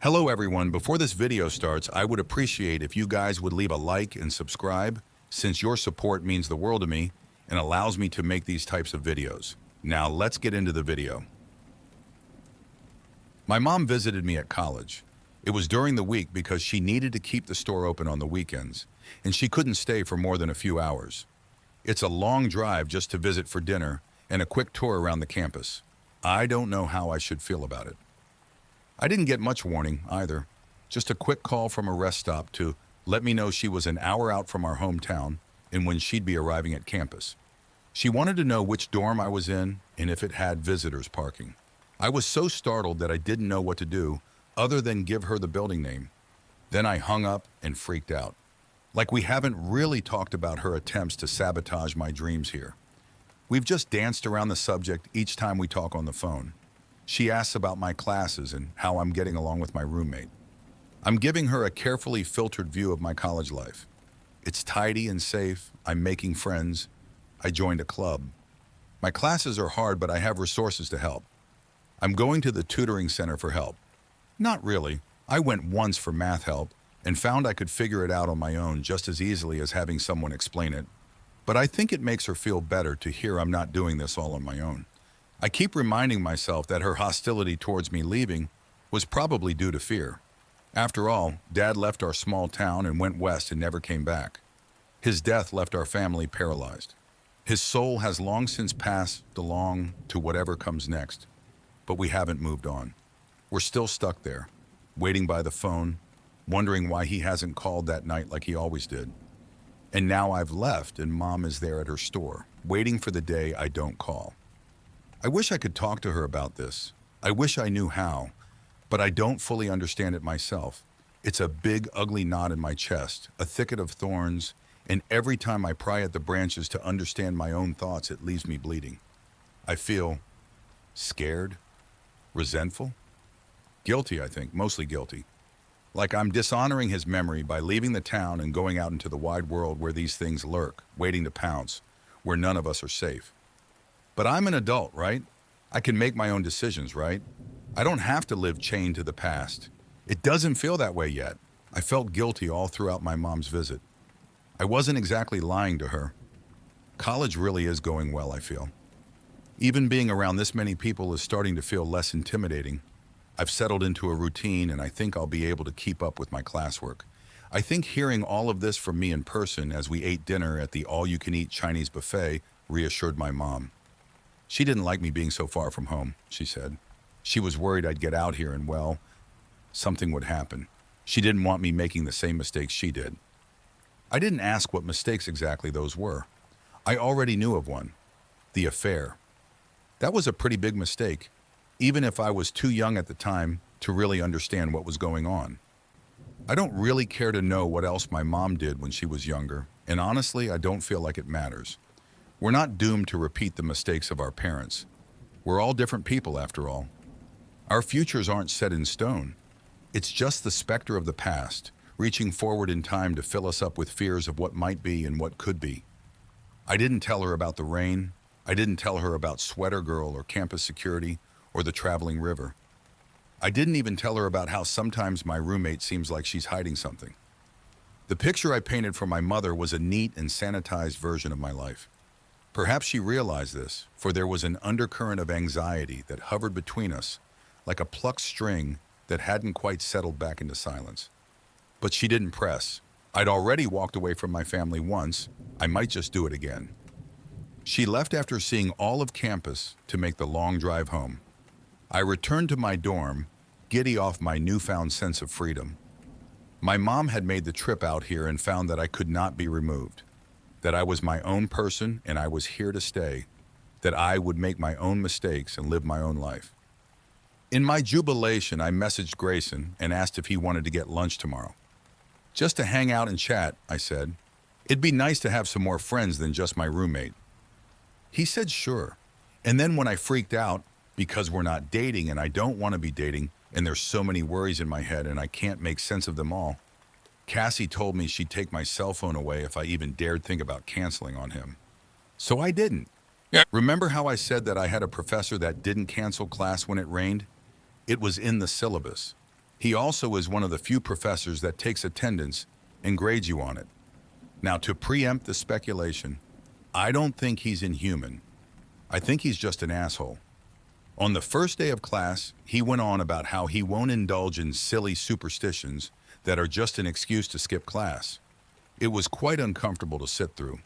Hello everyone, before this video starts, I would appreciate if you guys would leave a like and subscribe, since your support means the world to me and allows me to make these types of videos. Now let's get into the video. My mom visited me at college. It was during the week because she needed to keep the store open on the weekends, and she couldn't stay for more than a few hours. It's a long drive just to visit for dinner and a quick tour around the campus. I don't know how I should feel about it. I didn't get much warning either. Just a quick call from a rest stop to let me know she was an hour out from our hometown and when she'd be arriving at campus. She wanted to know which dorm I was in and if it had visitors parking. I was so startled that I didn't know what to do other than give her the building name. Then I hung up and freaked out. Like we haven't really talked about her attempts to sabotage my dreams here. We've just danced around the subject each time we talk on the phone. She asks about my classes and how I'm getting along with my roommate. I'm giving her a carefully filtered view of my college life. It's tidy and safe. I'm making friends. I joined a club. My classes are hard, but I have resources to help. I'm going to the tutoring center for help. Not really. I went once for math help and found I could figure it out on my own just as easily as having someone explain it. But I think it makes her feel better to hear I'm not doing this all on my own. I keep reminding myself that her hostility towards me leaving was probably due to fear. After all, Dad left our small town and went west and never came back. His death left our family paralyzed. His soul has long since passed along to whatever comes next, but we haven't moved on. We're still stuck there, waiting by the phone, wondering why he hasn't called that night like he always did. And now I've left and Mom is there at her store, waiting for the day I don't call. I wish I could talk to her about this. I wish I knew how, but I don't fully understand it myself. It's a big, ugly knot in my chest, a thicket of thorns, and every time I pry at the branches to understand my own thoughts, it leaves me bleeding. I feel scared, resentful, guilty, I think, mostly guilty. Like I'm dishonoring his memory by leaving the town and going out into the wide world where these things lurk, waiting to pounce, where none of us are safe. But I'm an adult, right? I can make my own decisions, right? I don't have to live chained to the past. It doesn't feel that way yet. I felt guilty all throughout my mom's visit. I wasn't exactly lying to her. College really is going well, I feel. Even being around this many people is starting to feel less intimidating. I've settled into a routine and I think I'll be able to keep up with my classwork. I think hearing all of this from me in person as we ate dinner at the all-you-can-eat Chinese buffet reassured my mom. She didn't like me being so far from home, she said. She was worried I'd get out here and, well, something would happen. She didn't want me making the same mistakes she did. I didn't ask what mistakes exactly those were. I already knew of one, the affair. That was a pretty big mistake, even if I was too young at the time to really understand what was going on. I don't really care to know what else my mom did when she was younger, and honestly, I don't feel like it matters. We're not doomed to repeat the mistakes of our parents. We're all different people, after all. Our futures aren't set in stone. It's just the specter of the past, reaching forward in time to fill us up with fears of what might be and what could be. I didn't tell her about the rain. I didn't tell her about Sweater Girl or campus security or the traveling river. I didn't even tell her about how sometimes my roommate seems like she's hiding something. The picture I painted for my mother was a neat and sanitized version of my life. Perhaps she realized this, for there was an undercurrent of anxiety that hovered between us, like a plucked string that hadn't quite settled back into silence. But she didn't press. I'd already walked away from my family once. I might just do it again. She left after seeing all of campus to make the long drive home. I returned to my dorm, giddy off my newfound sense of freedom. My mom had made the trip out here and found that I could not be removed. That I was my own person and I was here to stay, that I would make my own mistakes and live my own life. In my jubilation, I messaged Grayson and asked if he wanted to get lunch tomorrow. Just to hang out and chat, I said. It'd be nice to have some more friends than just my roommate. He said sure, and then when I freaked out, because we're not dating and I don't want to be dating, and there's so many worries in my head and I can't make sense of them all, Cassie told me she'd take my cell phone away if I even dared think about canceling on him. So I didn't. Yeah. Remember how I said that I had a professor that didn't cancel class when it rained? It was in the syllabus. He also is one of the few professors that takes attendance and grades you on it. Now, to preempt the speculation, I don't think he's inhuman. I think he's just an asshole. On the first day of class, he went on about how he won't indulge in silly superstitions that are just an excuse to skip class. It was quite uncomfortable to sit through.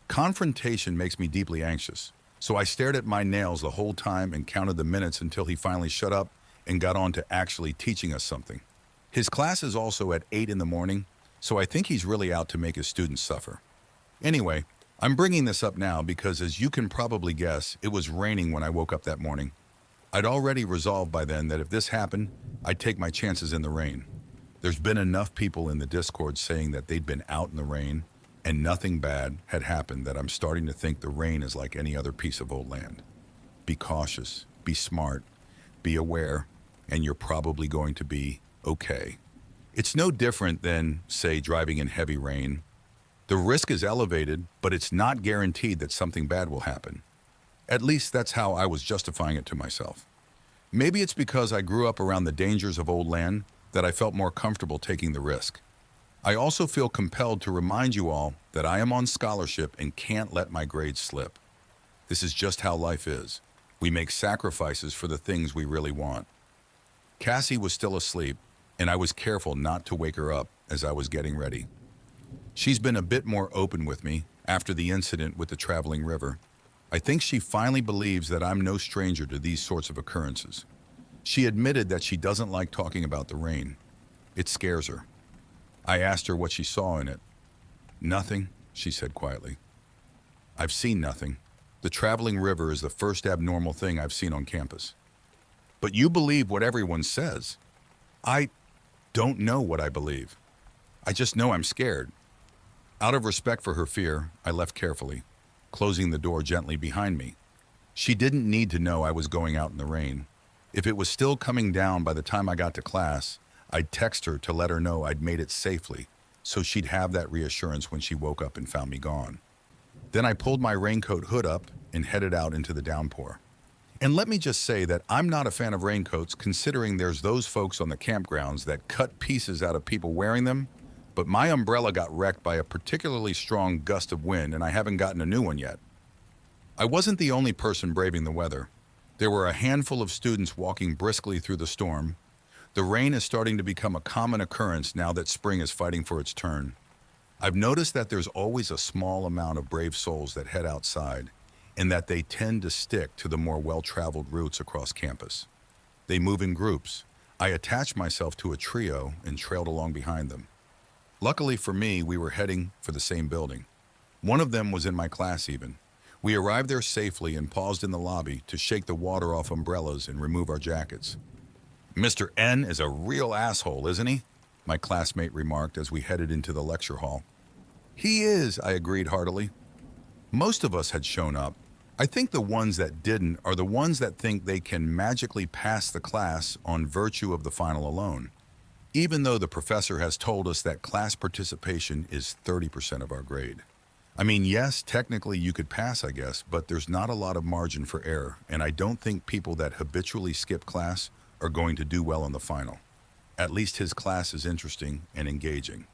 Confrontation makes me deeply anxious, so I stared at my nails the whole time and counted the minutes until he finally shut up and got on to actually teaching us something. His class is also at 8 in the morning, so I think he's really out to make his students suffer. Anyway, I'm bringing this up now because, as you can probably guess, it was raining when I woke up that morning. I'd already resolved by then that if this happened, I'd take my chances in the rain. There's been enough people in the Discord saying that they'd been out in the rain and nothing bad had happened that I'm starting to think the rain is like any other piece of old land. Be cautious, be smart, be aware, and you're probably going to be okay. It's no different than, say, driving in heavy rain. The risk is elevated, but it's not guaranteed that something bad will happen. At least that's how I was justifying it to myself. Maybe it's because I grew up around the dangers of old land that I felt more comfortable taking the risk. I also feel compelled to remind you all that I am on scholarship and can't let my grades slip. This is just how life is. We make sacrifices for the things we really want. Cassie was still asleep, and I was careful not to wake her up as I was getting ready. She's been a bit more open with me after the incident with the traveling river. I think she finally believes that I'm no stranger to these sorts of occurrences. She admitted that she doesn't like talking about the rain. It scares her. I asked her what she saw in it. Nothing, she said quietly. I've seen nothing. The traveling river is the first abnormal thing I've seen on campus. But you believe what everyone says. I don't know what I believe. I just know I'm scared. Out of respect for her fear, I left carefully, closing the door gently behind me. She didn't need to know I was going out in the rain. If it was still coming down by the time I got to class, I'd text her to let her know I'd made it safely, so she'd have that reassurance when she woke up and found me gone. Then I pulled my raincoat hood up and headed out into the downpour. And let me just say that I'm not a fan of raincoats, considering there's those folks on the campgrounds that cut pieces out of people wearing them, but my umbrella got wrecked by a particularly strong gust of wind and I haven't gotten a new one yet. I wasn't the only person braving the weather. There were a handful of students walking briskly through the storm. The rain is starting to become a common occurrence now that spring is fighting for its turn. I've noticed that there's always a small amount of brave souls that head outside, and that they tend to stick to the more well-traveled routes across campus. They move in groups. I attached myself to a trio and trailed along behind them. Luckily for me, we were heading for the same building. One of them was in my class even. We arrived there safely and paused in the lobby to shake the water off umbrellas and remove our jackets. Mr. N is a real asshole, isn't he? My classmate remarked as we headed into the lecture hall. He is, I agreed heartily. Most of us had shown up. I think the ones that didn't are the ones that think they can magically pass the class on virtue of the final alone, even though the professor has told us that class participation is 30% of our grade. I mean, yes, technically you could pass, I guess, but there's not a lot of margin for error, and I don't think people that habitually skip class are going to do well on the final. At least his class is interesting and engaging.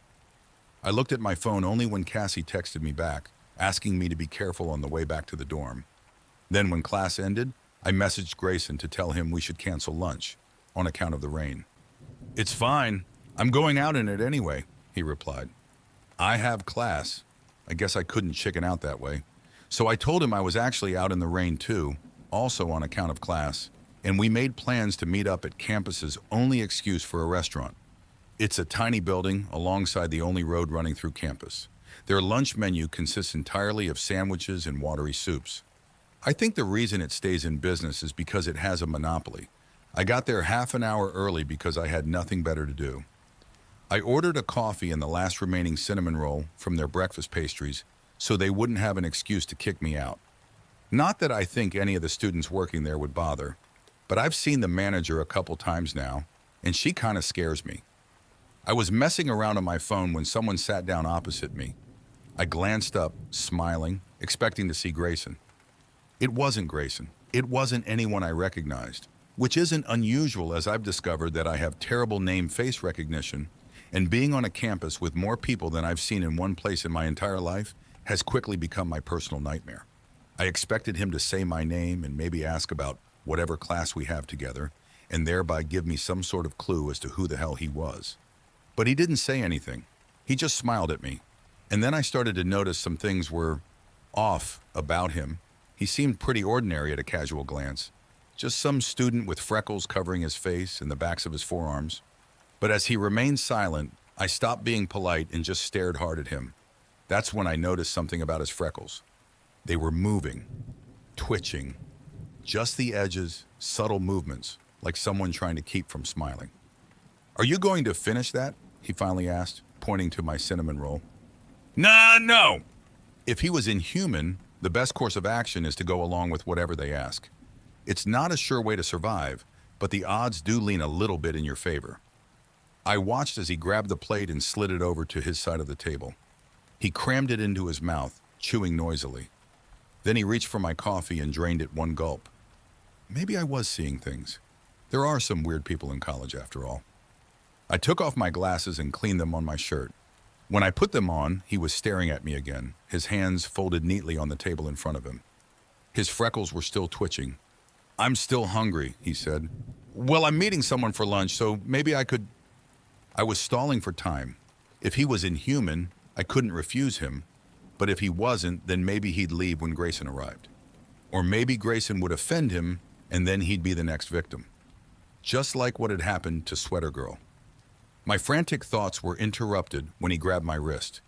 I looked at my phone only when Cassie texted me back, asking me to be careful on the way back to the dorm. Then when class ended, I messaged Grayson to tell him we should cancel lunch on account of the rain. It's fine. I'm going out in it anyway, he replied. I have class. I guess I couldn't chicken out that way. So I told him I was actually out in the rain too, also on account of class, and we made plans to meet up at campus's only excuse for a restaurant. It's a tiny building alongside the only road running through campus. Their lunch menu consists entirely of sandwiches and watery soups. I think the reason it stays in business is because it has a monopoly. I got there half an hour early because I had nothing better to do. I ordered a coffee and the last remaining cinnamon roll from their breakfast pastries so they wouldn't have an excuse to kick me out. Not that I think any of the students working there would bother, but I've seen the manager a couple times now, and she kind of scares me. I was messing around on my phone when someone sat down opposite me. I glanced up, smiling, expecting to see Grayson. It wasn't Grayson. It wasn't anyone I recognized. which isn't unusual as I've discovered that I have terrible name-face recognition, and being on a campus with more people than I've seen in one place in my entire life has quickly become my personal nightmare. I expected him to say my name and maybe ask about whatever class we have together, and thereby give me some sort of clue as to who the hell he was. But he didn't say anything. He just smiled at me. And then I started to notice some things were off about him. He seemed pretty ordinary at a casual glance. Just some student with freckles covering his face and the backs of his forearms. But as he remained silent, I stopped being polite and just stared hard at him. That's when I noticed something about his freckles. They were moving, twitching, just the edges, subtle movements, like someone trying to keep from smiling. "Are you going to finish that?" he finally asked, pointing to my cinnamon roll. "Nah, no." If he was inhuman, the best course of action is to go along with whatever they ask. It's not a sure way to survive, but the odds do lean a little bit in your favor. I watched as he grabbed the plate and slid it over to his side of the table. He crammed it into his mouth, chewing noisily. Then he reached for my coffee and drained it one gulp. Maybe I was seeing things. There are some weird people in college, after all. I took off my glasses and cleaned them on my shirt. When I put them on, he was staring at me again, his hands folded neatly on the table in front of him. His freckles were still twitching. "I'm still hungry," he said. "Well, I'm meeting someone for lunch, so maybe I could—" I was stalling for time. If he was inhuman, I couldn't refuse him. But if he wasn't, then maybe he'd leave when Grayson arrived. Or maybe Grayson would offend him, and then he'd be the next victim. Just like what had happened to Sweater Girl. My frantic thoughts were interrupted when he grabbed my wrist.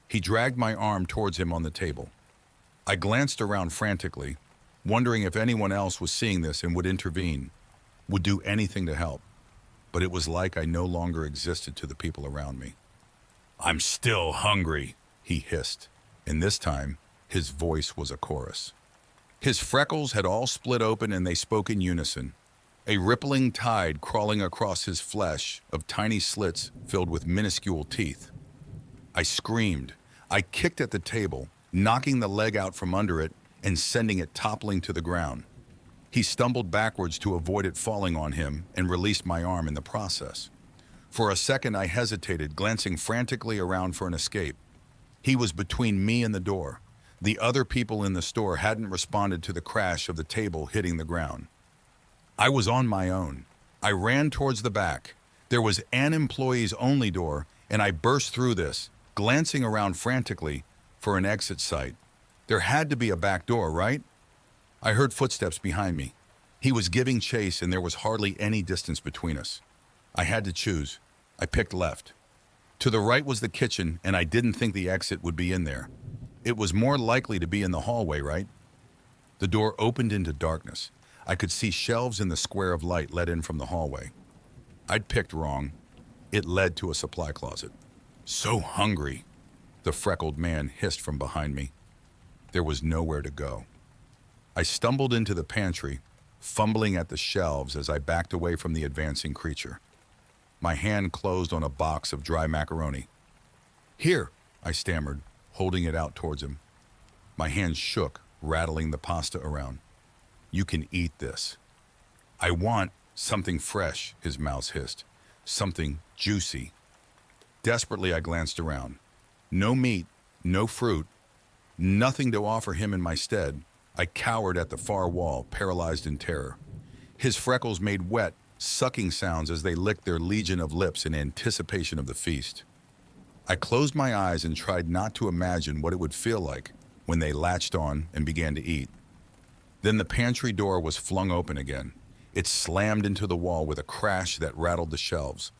He dragged my arm towards him on the table. I glanced around frantically, wondering if anyone else was seeing this and would intervene, would do anything to help. But it was like I no longer existed to the people around me. "I'm still hungry," he hissed, and this time, his voice was a chorus. His freckles had all split open and they spoke in unison, a rippling tide crawling across his flesh of tiny slits filled with minuscule teeth. I screamed. I kicked at the table, knocking the leg out from under it and sending it toppling to the ground. He stumbled backwards to avoid it falling on him and released my arm in the process. For a second, I hesitated, glancing frantically around for an escape. He was between me and the door. The other people in the store hadn't responded to the crash of the table hitting the ground. I was on my own. I ran towards the back. There was an employees-only door, and I burst through this, glancing around frantically for an exit site. There had to be a back door, right? I heard footsteps behind me. He was giving chase, and there was hardly any distance between us. I had to choose. I picked left. To the right was the kitchen, and I didn't think the exit would be in there. It was more likely to be in the hallway, right? The door opened into darkness. I could see shelves in the square of light let in from the hallway. I'd picked wrong. It led to a supply closet. "So hungry," the freckled man hissed from behind me. There was nowhere to go. I stumbled into the pantry, fumbling at the shelves as I backed away from the advancing creature. My hand closed on a box of dry macaroni. "Here," I stammered, holding it out towards him. My hand shook, rattling the pasta around. "You can eat this." "I want something fresh," his mouth hissed. "Something juicy." Desperately, I glanced around. No meat, no fruit, nothing to offer him in my stead. I cowered at the far wall, paralyzed in terror. His freckles made wet, sucking sounds as they licked their legion of lips in anticipation of the feast. I closed my eyes and tried not to imagine what it would feel like when they latched on and began to eat. Then the pantry door was flung open again. It slammed into the wall with a crash that rattled the shelves.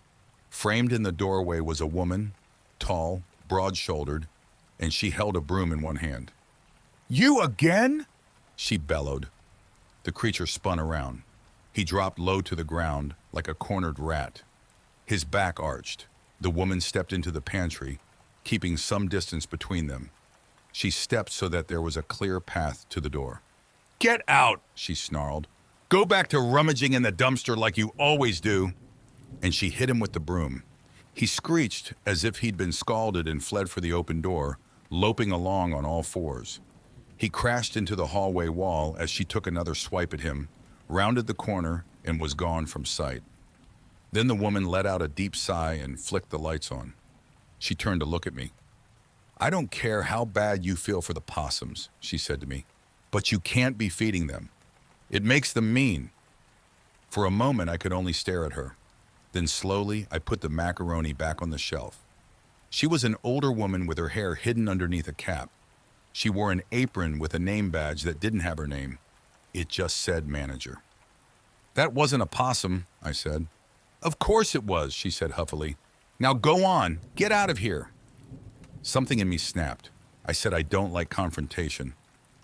Framed in the doorway was a woman, tall, broad-shouldered, and she held a broom in one hand. "You again?" she bellowed. The creature spun around. He dropped low to the ground like a cornered rat. His back arched. The woman stepped into the pantry, keeping some distance between them. She stepped so that there was a clear path to the door. "Get out," she snarled. "Go back to rummaging in the dumpster like you always do." And she hit him with the broom. He screeched as if he'd been scalded and fled for the open door, loping along on all fours. He crashed into the hallway wall as she took another swipe at him, rounded the corner, and was gone from sight. Then the woman let out a deep sigh and flicked the lights on. She turned to look at me. "I don't care how bad you feel for the possums," she said to me, "but you can't be feeding them. It makes them mean." For a moment, I could only stare at her. Then slowly, I put the macaroni back on the shelf. She was an older woman with her hair hidden underneath a cap. She wore an apron with a name badge that didn't have her name. It just said manager. "That wasn't a possum," I said. "Of course it was," she said huffily. "Now go on, get out of here." Something in me snapped. I said I don't like confrontation,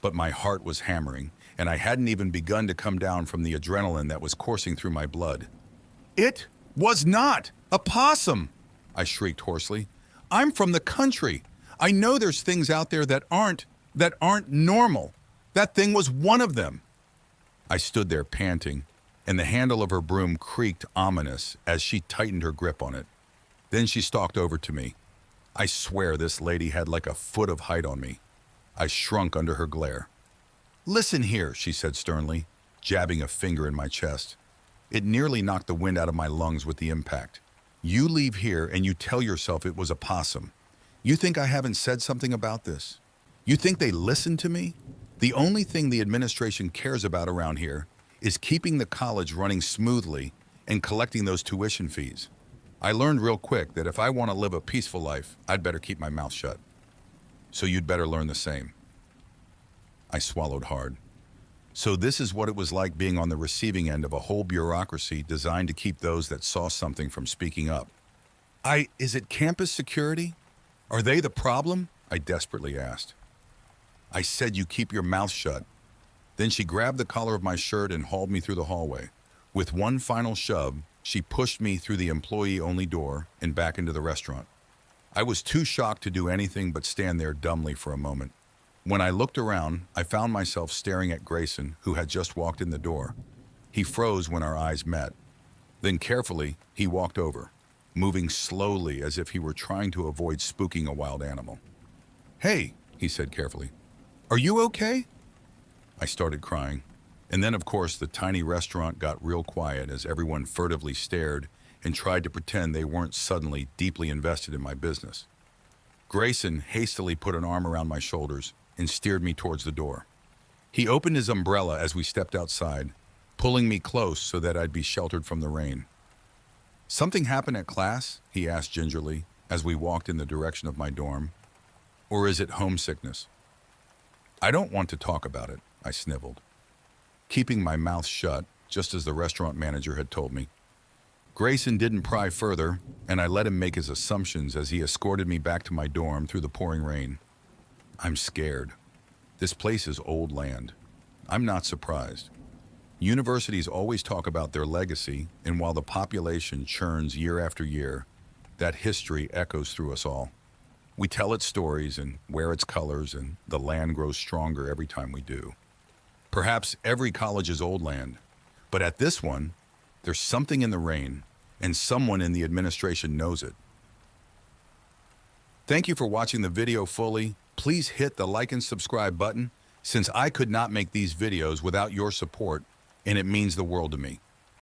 but my heart was hammering, and I hadn't even begun to come down from the adrenaline that was coursing through my blood. "It was not a possum!" I shrieked hoarsely. "I'm from the country. I know there's things out there that aren't normal. That thing was one of them." I stood there panting, and the handle of her broom creaked ominous as she tightened her grip on it. Then she stalked over to me. I swear this lady had like a foot of height on me. I shrunk under her glare. "Listen here," she said sternly, jabbing a finger in my chest. It nearly knocked the wind out of my lungs with the impact. "You leave here and you tell yourself it was a possum. You think I haven't said something about this? You think they listened to me? The only thing the administration cares about around here is keeping the college running smoothly and collecting those tuition fees. I learned real quick that if I want to live a peaceful life, I'd better keep my mouth shut. So you'd better learn the same." I swallowed hard. So this is what it was like being on the receiving end of a whole bureaucracy designed to keep those that saw something from speaking up. Is it campus security? Are they the problem?" I desperately asked. "I said you keep your mouth shut." Then she grabbed the collar of my shirt and hauled me through the hallway. With one final shove, she pushed me through the employee-only door and back into the restaurant. I was too shocked to do anything but stand there dumbly for a moment. When I looked around, I found myself staring at Grayson, who had just walked in the door. He froze when our eyes met. Then carefully, he walked over, moving slowly as if he were trying to avoid spooking a wild animal. "Hey," he said carefully, "are you okay?" I started crying. And then, of course, the tiny restaurant got real quiet as everyone furtively stared and tried to pretend they weren't suddenly deeply invested in my business. Grayson hastily put an arm around my shoulders and steered me towards the door. He opened his umbrella as we stepped outside, pulling me close so that I'd be sheltered from the rain. "Something happened at class?" he asked gingerly as we walked in the direction of my dorm. "Or is it homesickness?" "I don't want to talk about it," I sniveled, keeping my mouth shut, just as the restaurant manager had told me. Grayson didn't pry further, and I let him make his assumptions as he escorted me back to my dorm through the pouring rain. "I'm scared. This place is old land. I'm not surprised. Universities always talk about their legacy, and while the population churns year after year, that history echoes through us all. We tell its stories and wear its colors, and the land grows stronger every time we do. Perhaps every college is old land, but at this one, there's something in the rain, and someone in the administration knows it." Thank you for watching the video fully. Please hit the like and subscribe button, since I could not make these videos without your support, and it means the world to me.